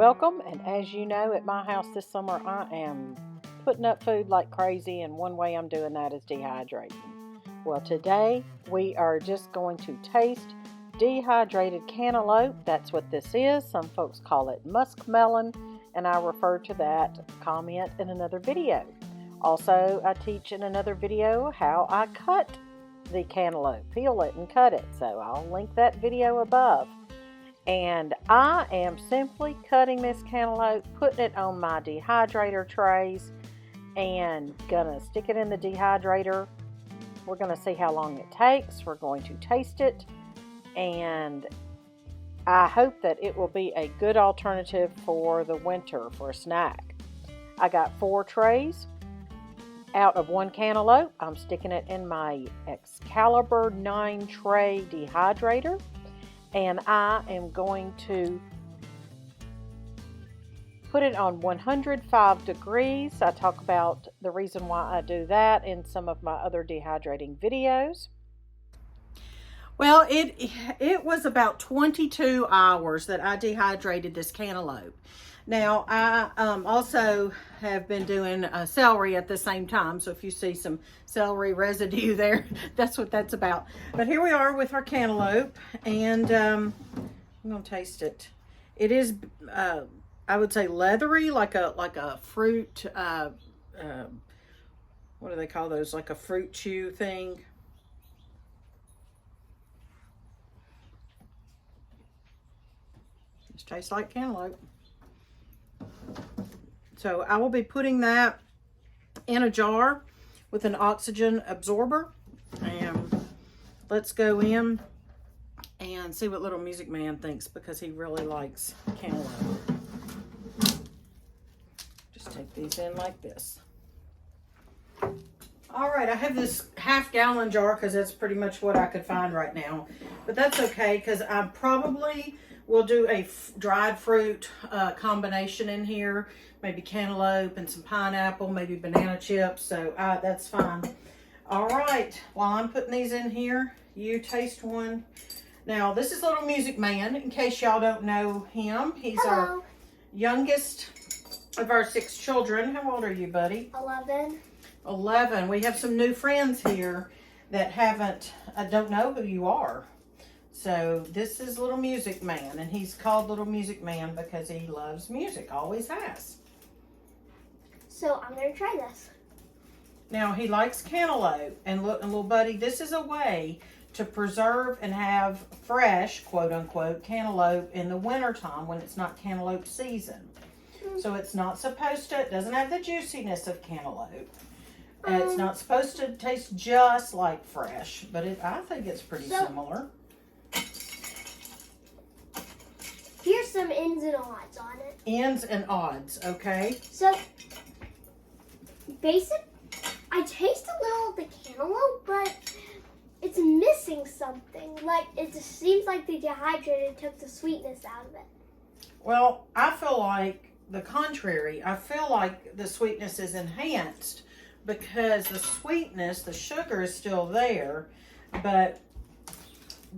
welcome. And as you know, at my house this summer, I am putting up food like crazy, and one way I'm doing that is dehydrating. Well, today we are just going to taste dehydrated cantaloupe. That's what this is. Some folks call it muskmelon, and I refer to that comment in another video. Also, I teach in another video how I cut the cantaloupe, peel it and cut it. So I'll link that video above. And I am simply cutting this cantaloupe, putting it on my dehydrator trays, and gonna stick it in the dehydrator. We're gonna see how long it takes. We're going to taste it, and I hope that it will be a good alternative for the winter for a snack. I got 4 trays out of 1 cantaloupe. I'm sticking it in my Excalibur 9 tray dehydrator, and I am going to put it on 105 degrees. I talk about the reason why I do that in some of my other dehydrating videos. Well, it was about 22 hours that I dehydrated this cantaloupe. Now, I also have been doing celery at the same time, so if you see some celery residue there, that's what that's about. But here we are with our cantaloupe, and I'm going to taste it. It is, I would say, leathery, like a fruit, what do they call those, like a fruit chew thing. It tastes like cantaloupe. So I will be putting that in a jar with an oxygen absorber, and let's go in and see what Little Music Man thinks, because he really likes cantaloupe. Just take these in like this. All right, I have this half-gallon jar because that's pretty much what I could find right now, but that's okay because I probably will do a dried fruit combination in here, maybe cantaloupe and some pineapple, maybe banana chips, so that's fine. All right, while I'm putting these in here, you taste one. Now, this is Little Music Man, in case y'all don't know him. He's our youngest of our 6 children. How old are you, buddy? 11. 11. We have some new friends here that don't know who you are. So this is Little Music Man, and he's called Little Music Man because he loves music, always has. So I'm going to try this. Now, he likes cantaloupe, and look, little buddy, this is a way to preserve and have fresh, quote unquote, cantaloupe in the wintertime when it's not cantaloupe season. So it's not supposed to, it doesn't have the juiciness of cantaloupe. It's not supposed to taste just like fresh, but I think it's pretty similar. Here's some ins and odds on it. Ins and odds, okay? So, I taste a little of the cantaloupe, but it's missing something. Like, it just seems like the dehydrated took the sweetness out of it. Well, I feel like the contrary. I feel like the sweetness is enhanced because the sweetness, the sugar is still there, but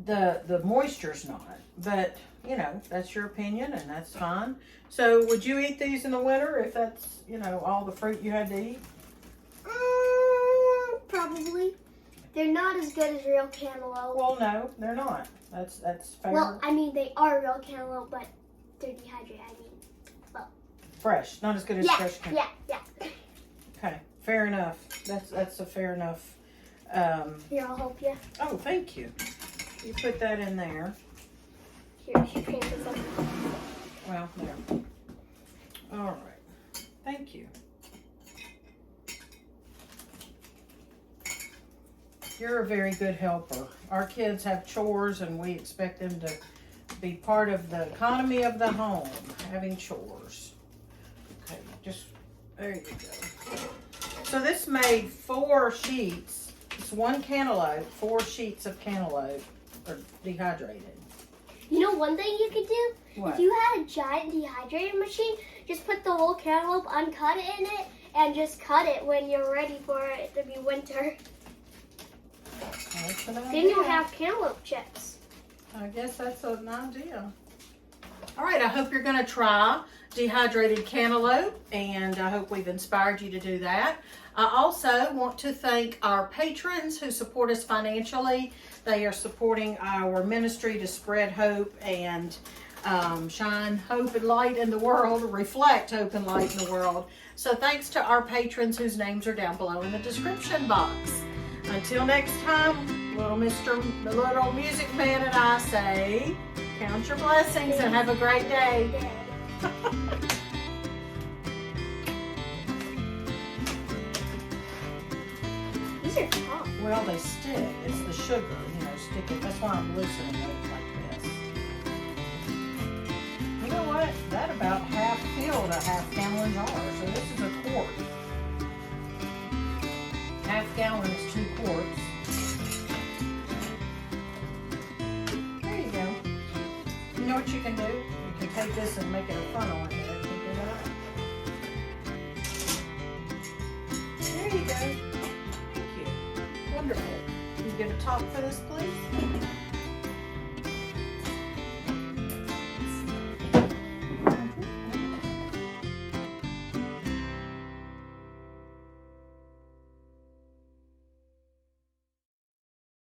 the moisture's not. But, you know, that's your opinion, and that's fine. So, would you eat these in the winter if that's, you know, all the fruit you had to eat? Probably. They're not as good as real cantaloupe. Well, no, they're not. That's fair. Well, I mean, they are real cantaloupe, but they're dehydrated. Fresh, not as good as fresh cantaloupe. Yeah. Okay, fair enough. That's a fair enough. Here, I'll help you. Oh, thank you. You put that in there. Here, you can this up. Well, there. All right. Thank you. You're a very good helper. Our kids have chores, and we expect them to be part of the economy of the home, having chores. Okay, there you go. So this made 4 sheets. It's 1 cantaloupe, 4 sheets of cantaloupe, or dehydrated. You know one thing you could do? What? If you had a giant dehydrating machine, just put the whole cantaloupe uncut in it and just cut it when you're ready for it to be winter. That's an idea. Then you'll have cantaloupe chips. I guess that's an idea. All right, I hope you're going to try Dehydrated Cantaloupe, and I hope we've inspired you to do that. I also want to thank our patrons who support us financially. They are supporting our ministry to spread hope and shine hope and light in the world, reflect hope and light in the world. So thanks to our patrons whose names are down below in the description box. Until next time, the little music man and I say, count your blessings and have a great day. These are tough. Well, they stick. It's the sugar, stick it. That's why I'm loosening it like this. You know what? That about half filled a half-gallon jar. So this is a quart. Half gallon is 2 quarts. There you go. You know what you can do? You can take this and make it a funnel in there. There you go. Thank you. Wonderful. Can you get a top for this, please?